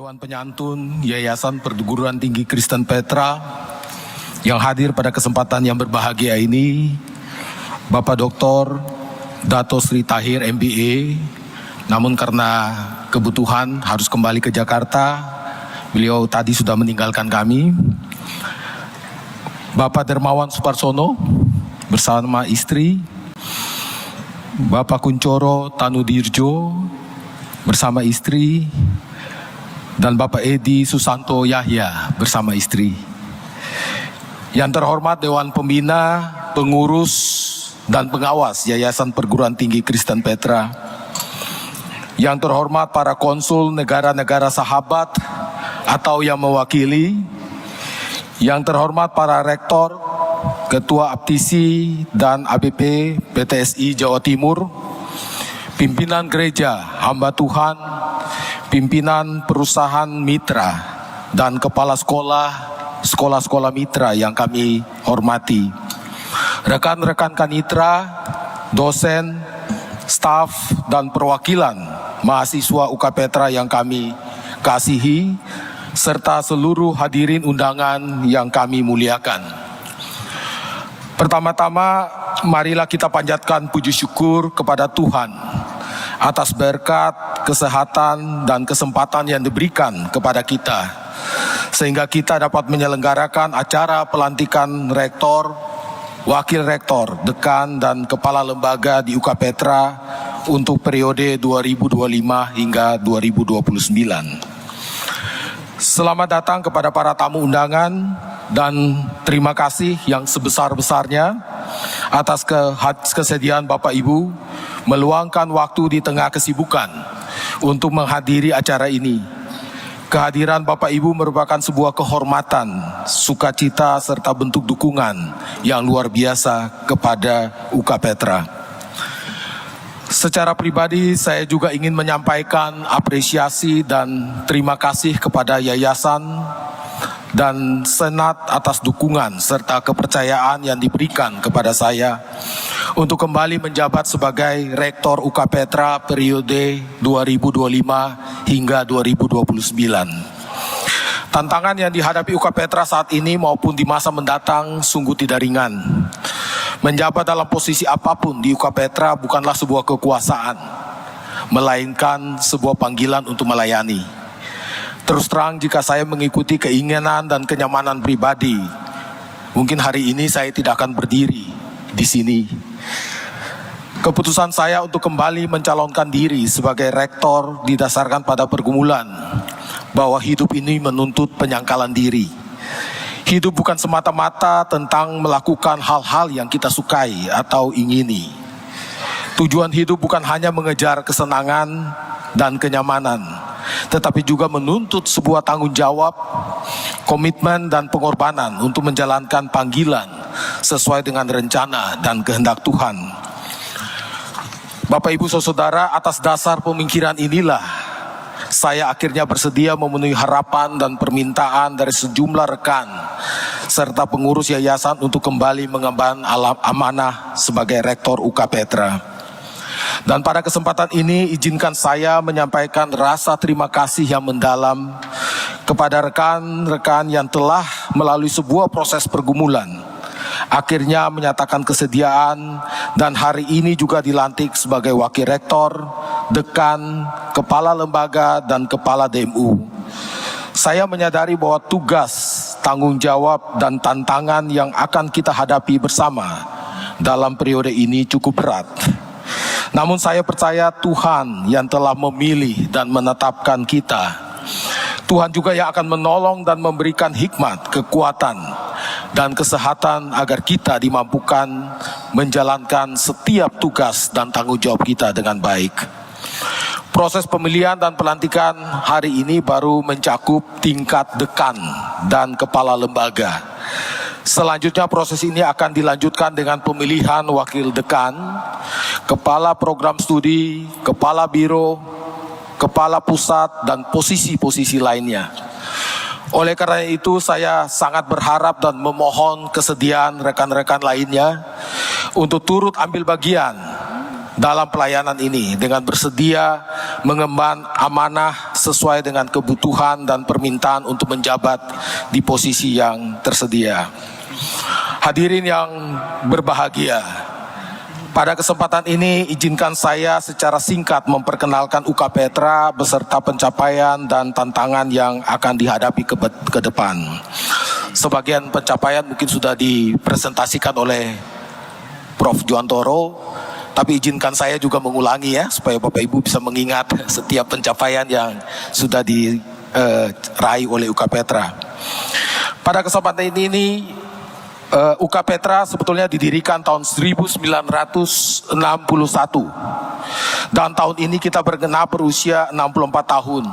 Dewan Penyantun Yayasan Perguruan Tinggi Kristen Petra yang hadir pada kesempatan yang berbahagia ini, Bapak Dr. Dato Sri Tahir MBA, namun karena kebutuhan harus kembali ke Jakarta, beliau tadi sudah meninggalkan kami. Bapak Dermawan Suparsono bersama istri, Bapak Kuncoro Tanudirjo bersama istri, dan Bapak Edi Susanto Yahya bersama istri. Yang terhormat Dewan Pembina, Pengurus, dan Pengawas Yayasan Perguruan Tinggi Kristen Petra. Yang terhormat para konsul negara-negara sahabat atau yang mewakili. Yang terhormat para rektor, Ketua Aptisi dan ABP PTSI Jawa Timur, pimpinan gereja, hamba Tuhan, pimpinan perusahaan mitra, dan kepala sekolah-sekolah mitra yang kami hormati. Rekan-rekan kanitra, dosen, staf, dan perwakilan mahasiswa UK Petra yang kami kasihi, serta seluruh hadirin undangan yang kami muliakan. Pertama-tama, marilah kita panjatkan puji syukur kepada Tuhan atas berkat, kesehatan, dan kesempatan yang diberikan kepada kita, sehingga kita dapat menyelenggarakan acara pelantikan rektor, wakil rektor, dekan, dan kepala lembaga di UK Petra untuk periode 2025 hingga 2029. Selamat datang kepada para tamu undangan dan terima kasih yang sebesar-besarnya atas kesediaan Bapak Ibu meluangkan waktu di tengah kesibukan untuk menghadiri acara ini. Kehadiran Bapak Ibu merupakan sebuah kehormatan, sukacita, serta bentuk dukungan yang luar biasa kepada UK Petra. Secara pribadi, saya juga ingin menyampaikan apresiasi dan terima kasih kepada Yayasan dan Senat atas dukungan serta kepercayaan yang diberikan kepada saya untuk kembali menjabat sebagai Rektor UK Petra periode 2025 hingga 2029. Tantangan yang dihadapi UK Petra saat ini maupun di masa mendatang sungguh tidak ringan. Menjabat dalam posisi apapun di UK Petra bukanlah sebuah kekuasaan, melainkan sebuah panggilan untuk melayani. Terus terang, jika saya mengikuti keinginan dan kenyamanan pribadi, mungkin hari ini saya tidak akan berdiri di sini. Keputusan saya untuk kembali mencalonkan diri sebagai rektor didasarkan pada pergumulan bahwa hidup ini menuntut penyangkalan diri. Hidup bukan semata-mata tentang melakukan hal-hal yang kita sukai atau ingini. Tujuan hidup bukan hanya mengejar kesenangan dan kenyamanan, tetapi juga menuntut sebuah tanggung jawab, komitmen, dan pengorbanan untuk menjalankan panggilan sesuai dengan rencana dan kehendak Tuhan. Bapak Ibu Saudara, atas dasar pemikiran inilah saya akhirnya bersedia memenuhi harapan dan permintaan dari sejumlah rekan serta pengurus yayasan untuk kembali mengemban amanah sebagai Rektor UK Petra. Dan pada kesempatan ini izinkan saya menyampaikan rasa terima kasih yang mendalam kepada rekan-rekan yang telah melalui sebuah proses pergumulan, akhirnya menyatakan kesediaan dan hari ini juga dilantik sebagai wakil rektor, dekan, kepala lembaga, dan kepala DMU. Saya menyadari bahwa tugas, tanggung jawab, dan tantangan yang akan kita hadapi bersama dalam periode ini cukup berat. Namun saya percaya Tuhan yang telah memilih dan menetapkan kita. Tuhan juga yang akan menolong dan memberikan hikmat, kekuatan, dan kesehatan agar kita dimampukan menjalankan setiap tugas dan tanggung jawab kita dengan baik. Proses pemilihan dan pelantikan hari ini baru mencakup tingkat dekan dan kepala lembaga. Selanjutnya proses ini akan dilanjutkan dengan pemilihan wakil dekan, kepala program studi, kepala biro, kepala pusat, dan posisi-posisi lainnya. Oleh karena itu saya sangat berharap dan memohon kesediaan rekan-rekan lainnya untuk turut ambil bagian dalam pelayanan ini dengan bersedia mengemban amanah sesuai dengan kebutuhan dan permintaan untuk menjabat di posisi yang tersedia. Hadirin yang berbahagia, pada kesempatan ini izinkan saya secara singkat memperkenalkan UK Petra beserta pencapaian dan tantangan yang akan dihadapi ke depan. Sebagian pencapaian mungkin sudah dipresentasikan oleh Prof. Juwantoro, tapi izinkan saya juga mengulangi ya, supaya Bapak Ibu bisa mengingat setiap pencapaian yang sudah diraih oleh UK Petra. Pada kesempatan ini UK Petra sebetulnya didirikan tahun 1961 dan tahun ini kita bergenap berusia 64 tahun.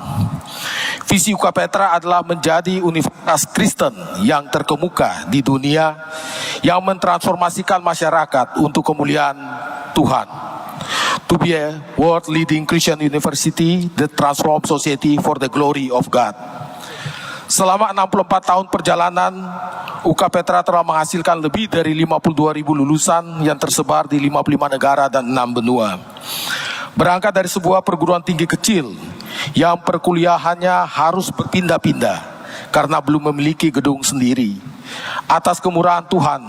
Visi UK Petra adalah menjadi universitas Kristen yang terkemuka di dunia yang mentransformasikan masyarakat untuk kemuliaan Tuhan. To be a world leading Christian university that transform society for the glory of God. Selama 64 tahun perjalanan, UK Petra telah menghasilkan lebih dari 52.000 lulusan yang tersebar di 55 negara dan 6 benua. Berangkat dari sebuah perguruan tinggi kecil yang perkuliahannya harus berpindah-pindah karena belum memiliki gedung sendiri. Atas kemurahan Tuhan,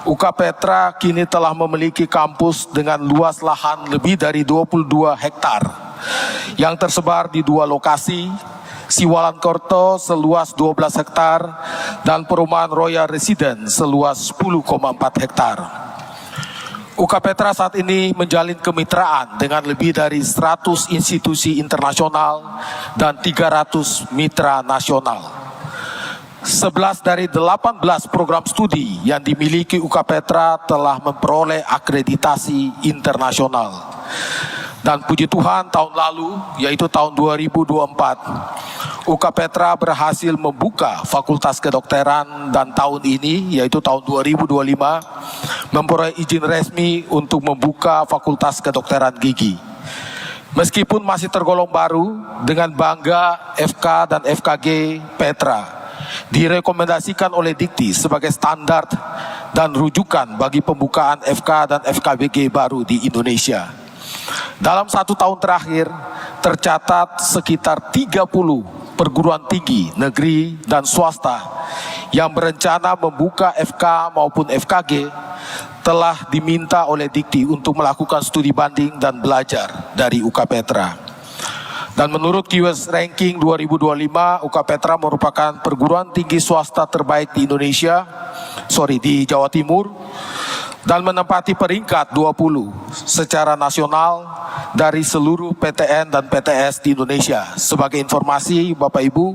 UK Petra kini telah memiliki kampus dengan luas lahan lebih dari 22 hektar yang tersebar di 2 lokasi, Siwalan Korto seluas 12 hektar dan perumahan Royal Residence seluas 10,4 hektar. UK Petra saat ini menjalin kemitraan dengan lebih dari 100 institusi internasional dan 300 mitra nasional. 11 dari 18 program studi yang dimiliki UK Petra telah memperoleh akreditasi internasional. Dan puji Tuhan tahun lalu, yaitu tahun 2024, UK Petra berhasil membuka fakultas kedokteran dan tahun ini, yaitu tahun 2025, memperoleh izin resmi untuk membuka fakultas kedokteran gigi. Meskipun masih tergolong baru, dengan bangga FK dan FKG Petra direkomendasikan oleh Dikti sebagai standar dan rujukan bagi pembukaan FK dan FKBG baru di Indonesia. Dalam 1 tahun terakhir, tercatat sekitar 30 perguruan tinggi, negeri, dan swasta yang berencana membuka FK maupun FKG telah diminta oleh Dikti untuk melakukan studi banding dan belajar dari UK Petra. Dan menurut QS Ranking 2025, UK Petra merupakan perguruan tinggi swasta terbaik di di Jawa Timur, dan menempati peringkat 20 secara nasional dari seluruh PTN dan PTS di Indonesia. Sebagai informasi Bapak Ibu,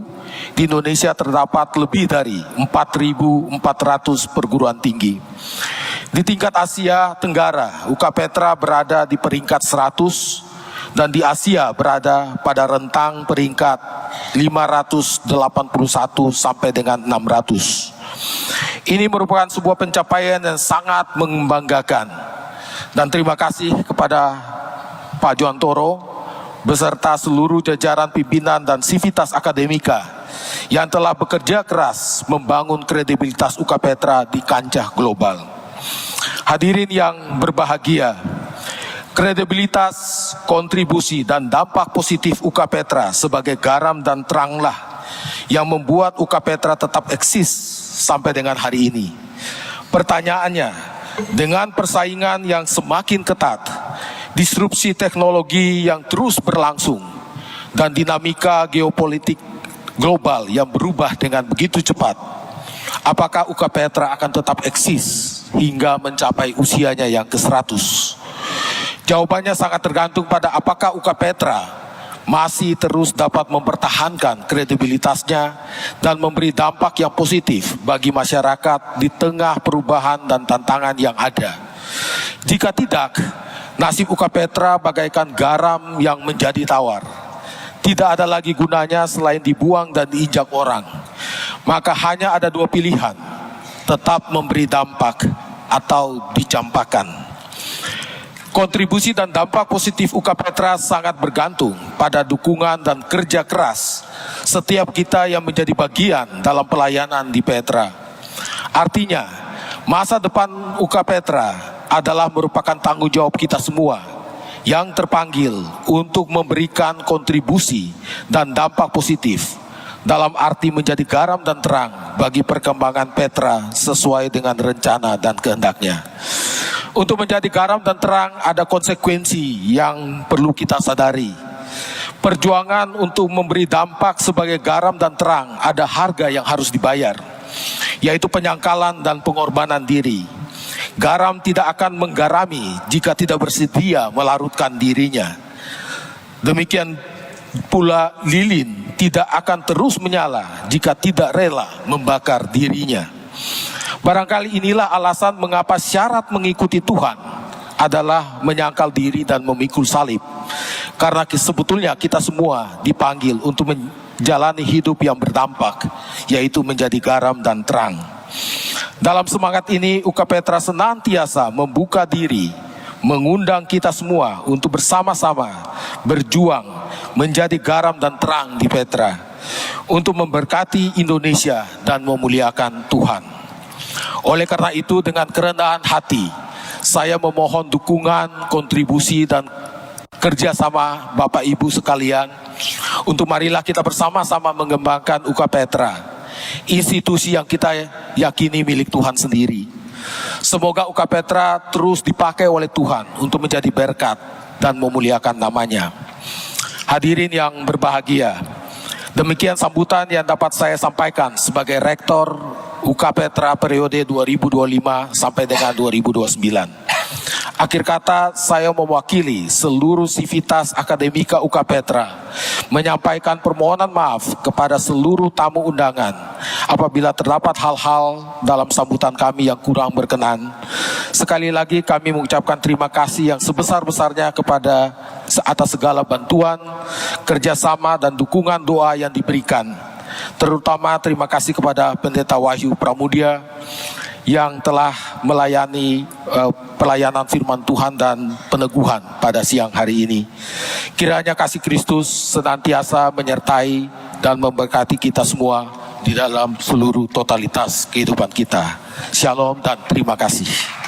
di Indonesia terdapat lebih dari 4.400 perguruan tinggi. Di tingkat Asia Tenggara, UK Petra berada di peringkat 100 dan di Asia berada pada rentang peringkat 581 sampai dengan 600. Ini merupakan sebuah pencapaian yang sangat membanggakan. Dan terima kasih kepada Pak Juwantoro beserta seluruh jajaran pimpinan dan sivitas akademika yang telah bekerja keras membangun kredibilitas UK Petra di kancah global. Hadirin yang berbahagia, kredibilitas, kontribusi, dan dampak positif UK Petra sebagai garam dan teranglah yang membuat UK Petra tetap eksis sampai dengan hari ini. Pertanyaannya, dengan persaingan yang semakin ketat, disrupsi teknologi yang terus berlangsung, dan dinamika geopolitik global yang berubah dengan begitu cepat, apakah UK Petra akan tetap eksis hingga mencapai usianya yang ke-100? Jawabannya sangat tergantung pada apakah UK Petra masih terus dapat mempertahankan kredibilitasnya dan memberi dampak yang positif bagi masyarakat di tengah perubahan dan tantangan yang ada. Jika tidak, nasib UK Petra bagaikan garam yang menjadi tawar. Tidak ada lagi gunanya selain dibuang dan diinjak orang. Maka hanya ada 2 pilihan, tetap memberi dampak atau dicampakkan. Kontribusi dan dampak positif UK Petra sangat bergantung pada dukungan dan kerja keras setiap kita yang menjadi bagian dalam pelayanan di Petra. Artinya, masa depan UK Petra adalah merupakan tanggung jawab kita semua yang terpanggil untuk memberikan kontribusi dan dampak positif dalam arti menjadi garam dan terang bagi perkembangan Petra sesuai dengan rencana dan kehendaknya. Untuk menjadi garam dan terang ada konsekuensi yang perlu kita sadari. Perjuangan untuk memberi dampak sebagai garam dan terang ada harga yang harus dibayar, yaitu penyangkalan dan pengorbanan diri. Garam tidak akan menggarami jika tidak bersedia melarutkan dirinya. Demikian pula lilin tidak akan terus menyala jika tidak rela membakar dirinya. Barangkali inilah alasan mengapa syarat mengikuti Tuhan adalah menyangkal diri dan memikul salib. Karena sebetulnya kita semua dipanggil untuk menjalani hidup yang berdampak, yaitu menjadi garam dan terang. Dalam semangat ini, UK Petra senantiasa membuka diri, mengundang kita semua untuk bersama-sama berjuang menjadi garam dan terang di Petra, untuk memberkati Indonesia dan memuliakan Tuhan. Oleh karena itu, dengan kerendahan hati, saya memohon dukungan, kontribusi, dan kerjasama Bapak Ibu sekalian untuk marilah kita bersama-sama mengembangkan UK Petra, institusi yang kita yakini milik Tuhan sendiri. Semoga UK Petra terus dipakai oleh Tuhan untuk menjadi berkat dan memuliakan namanya. Hadirin yang berbahagia, demikian sambutan yang dapat saya sampaikan sebagai Rektor UK Petra periode 2025 sampai dengan 2029. Akhir kata, saya mewakili seluruh sivitas akademika UK Petra menyampaikan permohonan maaf kepada seluruh tamu undangan apabila terdapat hal-hal dalam sambutan kami yang kurang berkenan. Sekali lagi kami mengucapkan terima kasih yang sebesar-besarnya kepada atas segala bantuan, kerjasama, dan dukungan doa yang diberikan. Terutama terima kasih kepada Pendeta Wahyu Pramudia yang telah melayani pelayanan firman Tuhan dan peneguhan pada siang hari ini. Kiranya kasih Kristus senantiasa menyertai dan memberkati kita semua di dalam seluruh totalitas kehidupan kita. Shalom dan terima kasih.